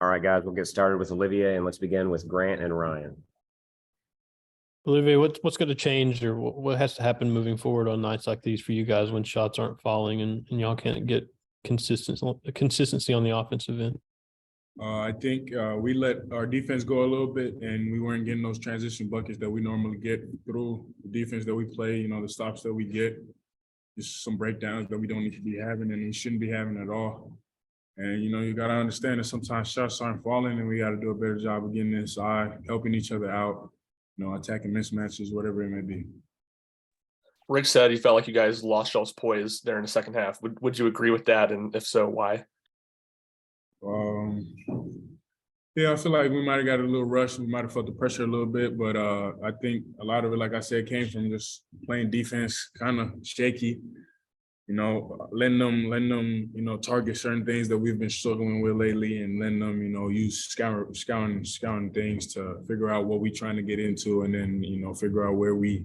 All right, guys, we'll get started with Olivier, and let's begin with Grant and Ryan. Olivier, what's going to change, or what has to happen moving forward on nights like these for you guys when shots aren't falling and y'all can't get consistency on the offensive end? I think we let our defense go a little bit, and we weren't getting those transition buckets that we normally get through the defense that we play. You know, the stops that we get, just some breakdowns that we don't need to be having, and we shouldn't be having at all. And you know, you got to understand that sometimes shots aren't falling, and we got to do a better job of getting inside, helping each other out. You know, attacking mismatches, whatever it may be. Rick said he felt like you guys lost y'all's poise there in the second half. Would you agree with that? And if so, why? Yeah, I feel like we might have got a little rushed. We might have felt the pressure a little bit, but I think a lot of it, like I said, came from just playing defense, kind of shaky. You know, letting them, you know, target certain things that we've been struggling with lately, and letting them, you know, use scouting things to figure out what we're trying to get into, and then, you know, figure out where we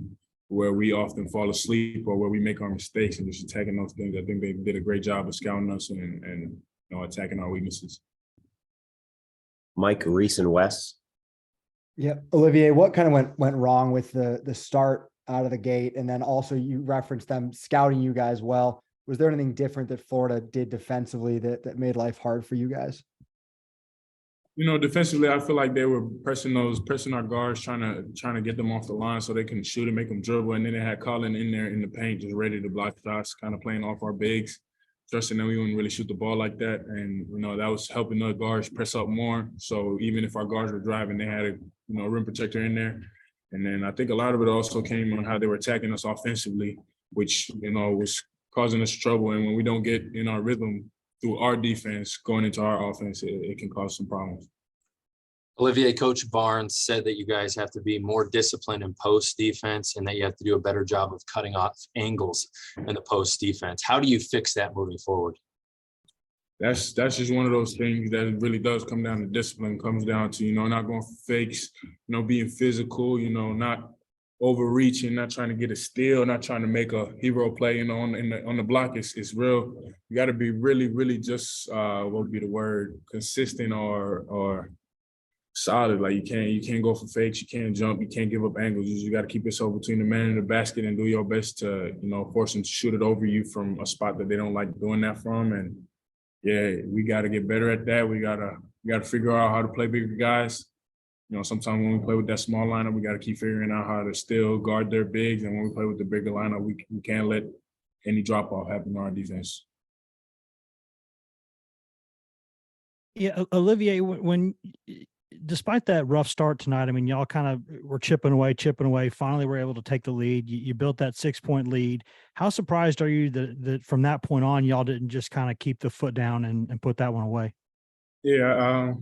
often fall asleep or where we make our mistakes, and just attacking those things. I think they did a great job of scouting us and you know, attacking our weaknesses. Mike, Reese, and Wes. Yeah, Olivier, what kind of went wrong with the start out of the gate, and then also you referenced them scouting you guys well? Was there anything different that Florida did defensively that made life hard for you guys? You know, defensively, I feel like they were pressing our guards, trying to get them off the line so they can shoot and make them dribble, and then they had Colin in there in the paint, just ready to block shots, kind of playing off our bigs, trusting that we wouldn't really shoot the ball like that, and you know, that was helping the guards press up more. So even if our guards were driving, they had a rim protector in there. And then I think a lot of it also came on how they were attacking us offensively, which, you know, was causing us trouble. And when we don't get in our rhythm through our defense going into our offense, it can cause some problems. Olivier, Coach Barnes said that you guys have to be more disciplined in post defense and that you have to do a better job of cutting off angles in the post defense. How do you fix that moving forward? That's just one of those things that really does come down to discipline. Comes down to, you know, not going for fakes, you know, being physical, you know, not overreaching, not trying to get a steal, not trying to make a hero play, you know, on the block. It's real. You got to be really just what would be the word, consistent or solid. Like you can't go for fakes, you can't jump, you can't give up angles. You just got to keep yourself between the man and the basket and do your best to, you know, force them to shoot it over you from a spot that they don't like doing that from. And yeah, we got to get better at that. We gotta figure out how to play bigger guys. You know, sometimes when we play with that small lineup, we got to keep figuring out how to still guard their bigs. And when we play with the bigger lineup, we can't let any drop off happen on our defense. Yeah, Olivier, when despite that rough start tonight, I mean, y'all kind of were chipping away. Finally, were able to take the lead. You built that 6-point lead. How surprised are you that from that point on, y'all didn't just kind of keep the foot down and put that one away? Yeah,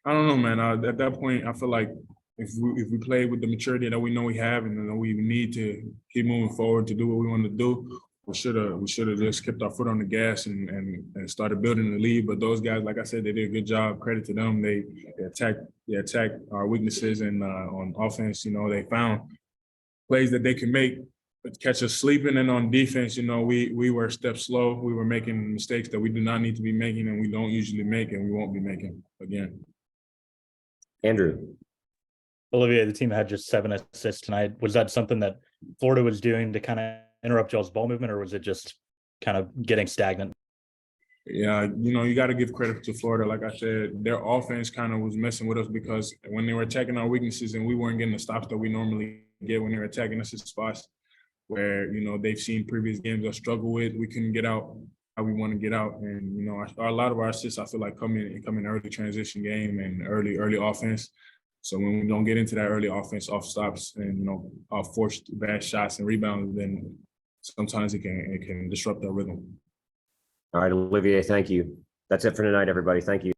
I don't know, man. At that point, I feel like if we play with the maturity that we know we have, and then we need to keep moving forward to do what we want to do, we should have just kept our foot on the gas and started building the lead. But those guys, like I said, they did a good job. Credit to them. They attacked our weaknesses, and on offense, you know, they found plays that they can make, but catch us sleeping. And on defense, you know, we were a step slow. We were making mistakes that we do not need to be making, and we don't usually make, and we won't be making again. Andrew. Olivier, the team had just 7 assists tonight. Was that something that Florida was doing to kind of interrupt y'all's ball movement, or was it just kind of getting stagnant? Yeah, you know, you got to give credit to Florida. Like I said, their offense kind of was messing with us because when they were attacking our weaknesses and we weren't getting the stops that we normally get when they were attacking us in spots where, you know, they've seen previous games us struggle with, we couldn't get out how we want to get out. And, you know, a lot of our assists, I feel like, come in early transition game and early offense. So when we don't get into that early offense off stops and, you know, forced bad shots and rebounds, then sometimes it can disrupt our rhythm. All right, Olivier, thank you. That's it for tonight, everybody. Thank you.